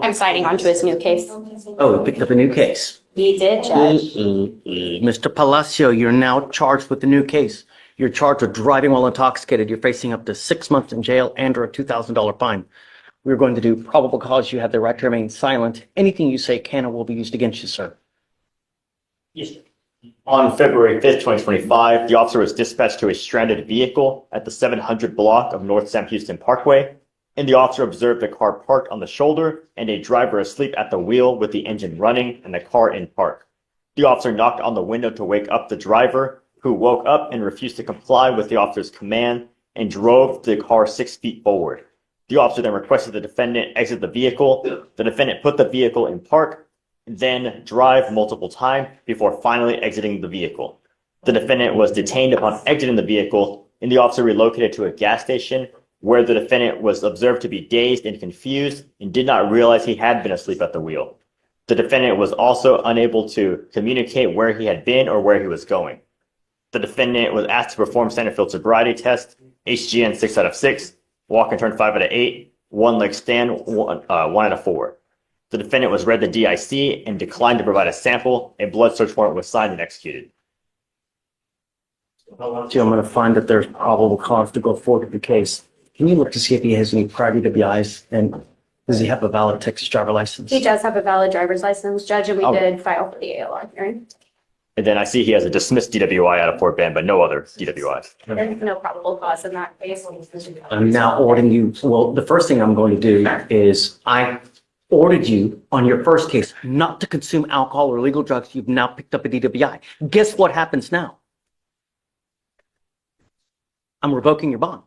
I'm signing on to his new case. Oh, we picked up a new case. He did, Judge. Mr. Palacio, you're now charged with the new case. You're charged with driving while intoxicated. You're facing up to 6 months in jail and or a $2,000 fine. We're going to do probable cause. You have the right to remain silent. Anything you say can or will be used against you, sir. Yes. On February 5th, 2025, the officer was dispatched to a stranded vehicle at the 700 block of North Sam Houston Parkway, and the officer observed a car parked on the shoulder and a driver asleep at the wheel with the engine running and the car in park. The officer knocked on the window to wake up the driver, who woke up and refused to comply with the officer's command and drove the car 6 feet forward. The officer then requested the defendant exit the vehicle. The defendant put the vehicle in park, then drive multiple times before finally exiting the vehicle. The defendant was detained upon exiting the vehicle, and the officer relocated to a gas station where the defendant was observed to be dazed and confused and did not realize he had been asleep at the wheel. The defendant was also unable to communicate where he had been or where he was going. The defendant was asked to perform standard field sobriety test, HGN 6 out of 6, walk and turn 5 out of 8, one leg stand 1 out of 4. The defendant was read the DIC and declined to provide a sample. A blood search warrant was signed and executed. I'm going to find that there's probable cause to go forward with the case. Can you look to see if he has any prior DWIs, and does he have a valid Texas driver license? He does have a valid driver's license, Judge, and we did file for the ALR hearing. And then I see he has a dismissed DWI out of Fort Bend, but no other DWIs. There's no probable cause in that case. I'm now ordering you. Well, the first thing I'm going to do is I ordered you on your first case not to consume alcohol or illegal drugs. You've now picked up a DWI. Guess what happens now? I'm revoking your bond.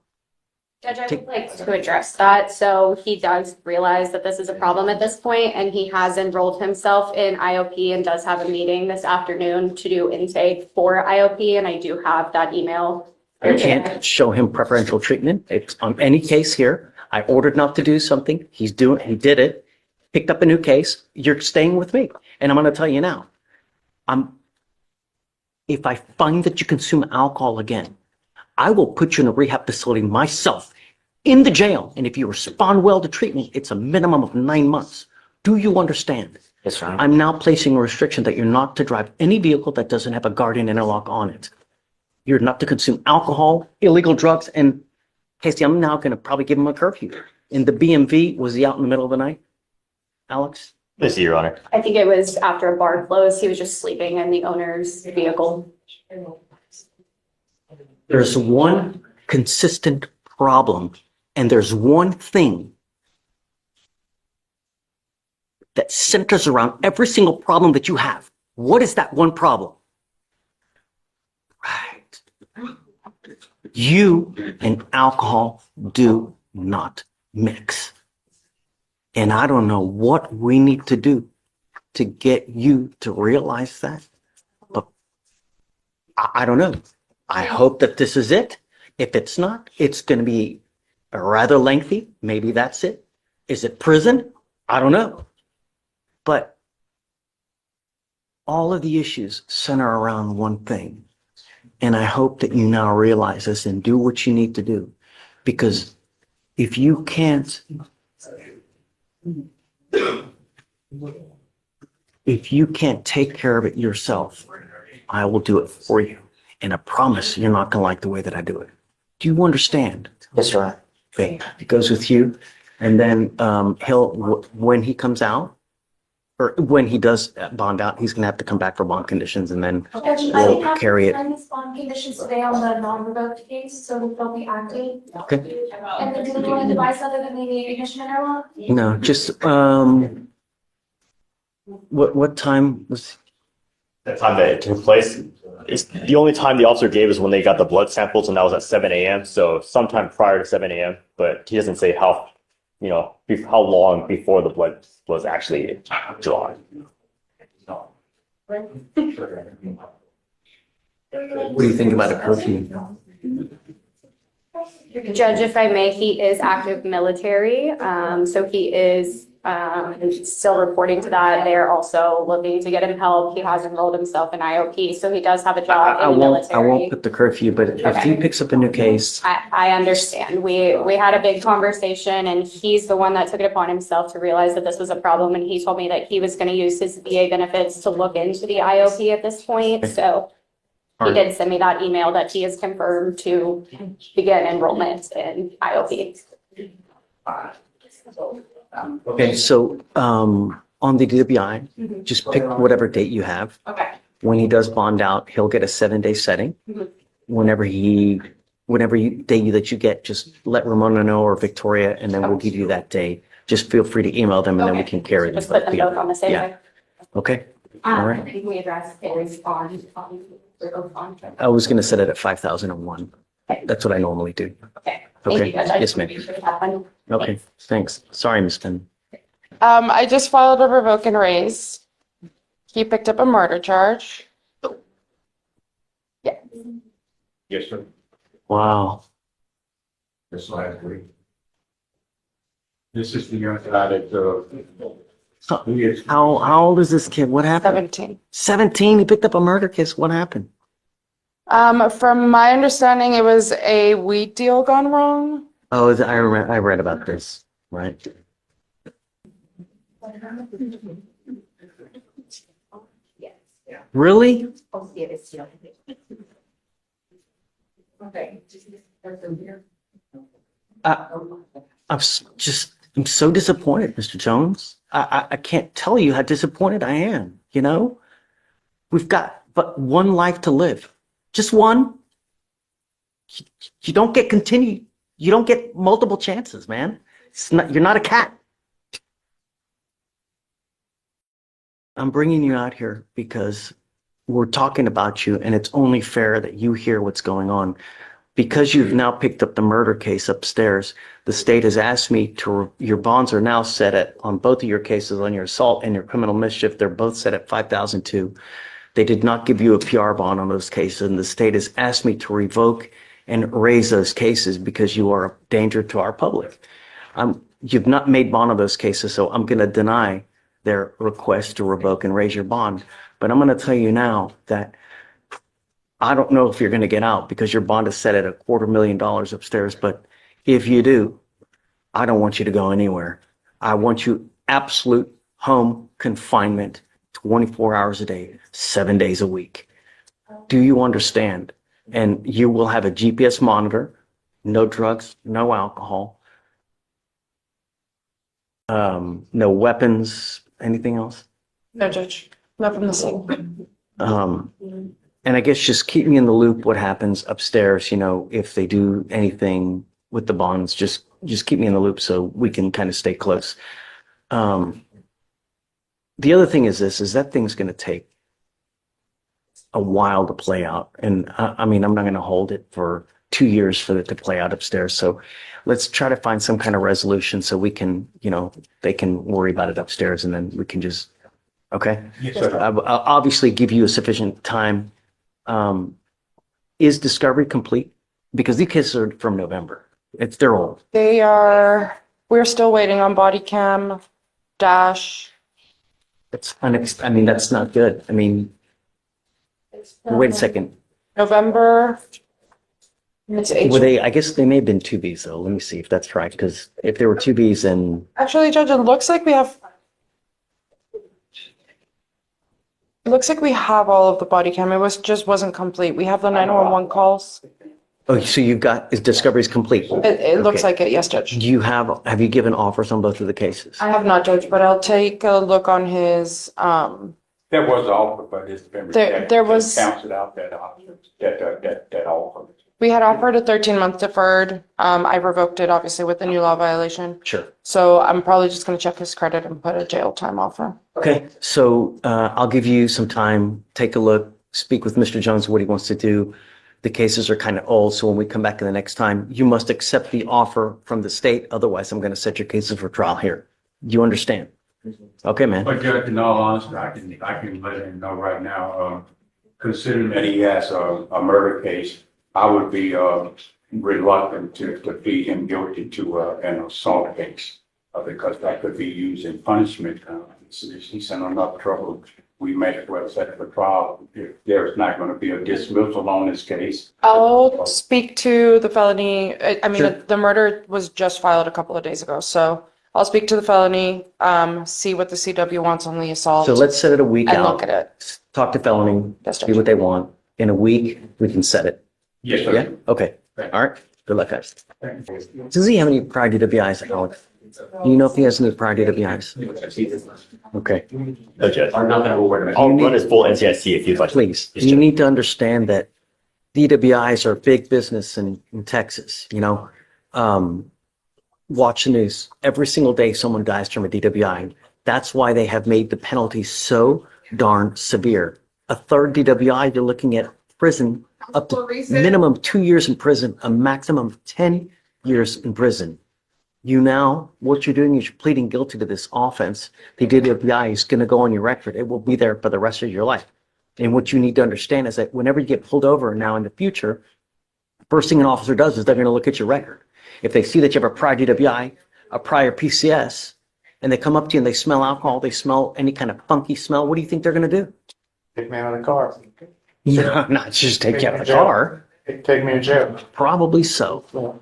Judge, I would like to address that. So he does realize that this is a problem at this point, and he has enrolled himself in IOP and does have a meeting this afternoon to do intake for IOP, and I do have that email. I can't show him preferential treatment. It's on any case here. I ordered not to do something. He did it. Picked up a new case. You're staying with me. And I'm going to tell you now, if I find that you consume alcohol again, I will put you in a rehab facility myself in the jail. And if you respond well to treatment, it's a minimum of 9 months. Do you understand? Yes, sir. I'm now placing a restriction that you're not to drive any vehicle that doesn't have a guardian interlock on it. You're not to consume alcohol, illegal drugs, and Casey, I'm now going to probably give him a curfew. In the BMV, was he out in the middle of the night? Alex? Yes, Your Honor. I think it was after a bar closed. He was just sleeping in the owner's vehicle. There's one consistent problem, and there's one thing that centers around every single problem that you have. What is that one problem? Right. You and alcohol do not mix. And I don't know what we need to do to get you to realize that, but I don't know. I hope that this is it. If it's not, it's going to be rather lengthy. Maybe that's it. Is it prison? I don't know. But all of the issues center around one thing. And I hope that you now realize this and do what you need to do. Because if you can't take care of it yourself, I will do it for you. And I promise you're not going to like the way that I do it. Do you understand? Yes, sir. Okay. It goes with you. And then when he comes out, or when he does bond out, he's going to have to come back for bond conditions, and then we'll carry it. I have bond conditions today on the non-revoked case, so they'll be active. Okay. And then do we want a device other than the ignition interlock? No, just, what time was? That time that it took place, it's the only time the officer gave is when they got the blood samples, and that was at 7 a.m. So sometime prior to 7 a.m. But he doesn't say how long before the blood was actually drawn. What do you think about a curfew? Judge, if I may, he is active military. So he is And still reporting to that. They're also looking to get him help. He has enrolled himself in IOP, so he does have a job in the I won't military. put the curfew, but if Okay. he picks up a new case, I understand. We had a big conversation and he's the one that took it upon himself to realize that this was a problem. And he told me that he was going to use his VA benefits to look into the IOP at this point. So he did send me that email that he is confirmed to begin enrollment in IOP. okay, so, on the DWI, just pick whatever date you have. Okay. When he does bond out, he'll get a 7-day setting. Mhm. Whenever day that you get, just let Ramona know or Victoria, and then we'll give you that day. Just feel free to email them and then we can carry them. Just put them both on the same Yeah. day. Okay, all right. I think we addressed is on. I was gonna set it at 5,001. That's what I normally do. Okay. Okay. Thank you, Judge. I Yes, ma'am. appreciate that one. Okay, thanks. Sorry, Ms. Finn. I just filed a revoke and raise. He picked up a murder charge. Yes, sir. Wow. This last week. This is the young guy that, he is. How old is this kid? What happened? 17. 17, he picked up a murder case. What happened? From my understanding, it was a weed deal gone wrong. Oh, I read about this, right? Really? I'm so disappointed, Mr. Jones. I can't tell you how disappointed I am, you know? We've got but one life to live. Just one. You don't get you don't get multiple chances, man. You're not a cat. I'm bringing you out here because we're talking about you, and it's only fair that you hear what's going on. Because you've now picked up the murder case upstairs, the state has asked me your bonds are now set on both of your cases, on your assault and your criminal mischief. They're both set at 5,002. They did not give you a PR bond on those cases, and the state has asked me to revoke and raise those cases because you are a danger to our public. You've not made bond on those cases, so I'm going to deny their request to revoke and raise your bond. But I'm going to tell you now that I don't know if you're going to get out because your bond is set at $250,000 upstairs. But if you do, I don't want you to go anywhere. I want you absolute home confinement, 24 hours a day, 7 days a week. Do you understand? And you will have a GPS monitor, no drugs, no alcohol, no weapons, anything else? No, Judge. Not from the scene. And I guess just keep me in the loop what happens upstairs, you know, if they do anything with the bonds, just keep me in the loop so we can kind of stay close. The other thing is that thing's going to take a while to play out. And I mean, I'm not going to hold it for 2 years for it to play out upstairs. So let's try to find some kind of resolution so we can, you know, they can worry about it upstairs and then we can just, okay? Yes, sir. I'll obviously give you a sufficient time. Is discovery complete? Because these cases are from November. They're old. We're still waiting on body cam, dash. I mean, that's not good. I mean, wait a second. November. It's Were they, I guess they may have been 2Bs though. Let me see if that's right. Because if there were 2Bs, then Actually, Judge, it looks like we have all of the body cam. It just wasn't complete. We have the 911 calls. oh, so you've got discovery's complete. It looks Okay. like it, yes, Judge. Do you have you given offers on both of the cases? I have not, Judge, but I'll take a look on his, There was an offer, but it's been There- rejected. there was- They canceled out that option, that offer. we had offered a 13-month deferred. I revoked it, obviously, with the new law violation. Sure. So I'm probably just going to check his credit and put a jail time offer. Okay, so I'll give you some time, take a look, speak with Mr. Jones, what he wants to do. The cases are kind of old, so when we come back in the next time, you must accept the offer from the state. Otherwise, I'm going to set your cases for trial here. You understand? Okay, man. But Judge, in all honesty, I can let him know right now, considering that he has a murder case, I would be reluctant to plead him guilty to an assault case. because that could be used in punishment. He's in enough trouble. We may as well set for trial if there's not going to be a dismissal on this case. I'll speak to the felony. I mean, Sure. the murder was just filed a couple of days ago, so I'll speak to the felony, see what the CW wants on the assault. So let's set it a week And out. look at it. Talk to felony, Yes, see Judge. what they want. In a week, we can set it. Yes, Yeah? sir. Okay. Thank All right. Good luck, guys. Thank you. Does he have any prior DWIs, Alex? Do you know if he has any prior DWIs? Okay. No, Judge. Or not that I'm aware of. I'll run his full NCIC if you'd like. Please, Yes, you Judge. need to understand that DWIs are big business in Texas, you know? Watch the news. Every single day, someone dies from a DWI. That's why they have made the penalties so darn severe. A third DWI, you're looking at prison up to minimum 2 years in prison, a maximum of 10 years in prison. What you're doing is you're pleading guilty to this offense. The DWI is going to go on your record. It will be there for the rest of your life. And what you need to understand is that whenever you get pulled over now in the future, first thing an officer does is they're going to look at your record. If they see that you have a prior DWI, a prior PCS, and they come up to you and they smell alcohol, they smell any kind of funky smell, what do you think they're going to do? Take me out of the car. No, not just take you out of the car. Take me to jail. Probably so.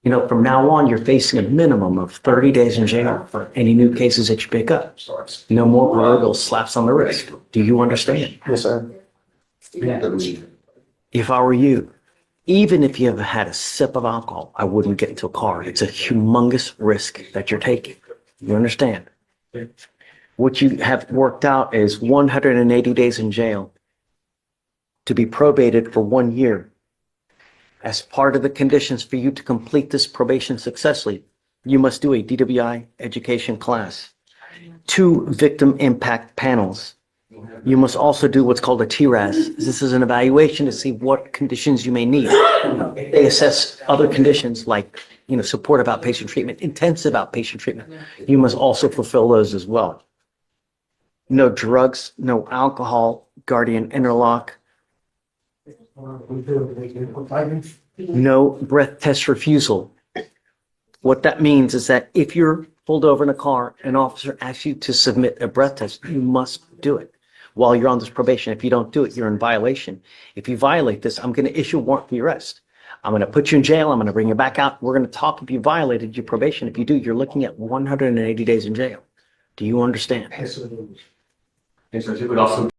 You know, from now on, you're facing a minimum of 30 days in jail for any new cases that you pick up. No more proverbial slaps on the wrist. Do you understand? Yes, sir. If I were you, even if you have had a sip of alcohol, I wouldn't get into a car. It's a humongous risk that you're taking. You understand? What you have worked out is 180 days in jail to be probated for 1 year. As part of the conditions for you to complete this probation successfully, you must do a DWI education class, 2 victim impact panels. You must also do what's called a TRAS. This is an evaluation to see what conditions you may need. They assess other conditions like, supportive outpatient treatment, intensive outpatient treatment. You must also fulfill those as well. No drugs, no alcohol, guardian interlock, no breath test refusal. What that means is that if you're pulled over in a car, an officer asks you to submit a breath test, you must do it while you're on this probation. If you don't do it, you're in violation. If you violate this, I'm going to issue a warrant for your arrest. I'm going to put you in jail. I'm going to bring you back out. We're going to talk if you violated your probation. If you do, you're looking at 180 days in jail. Do you understand? Yes, sir. It would also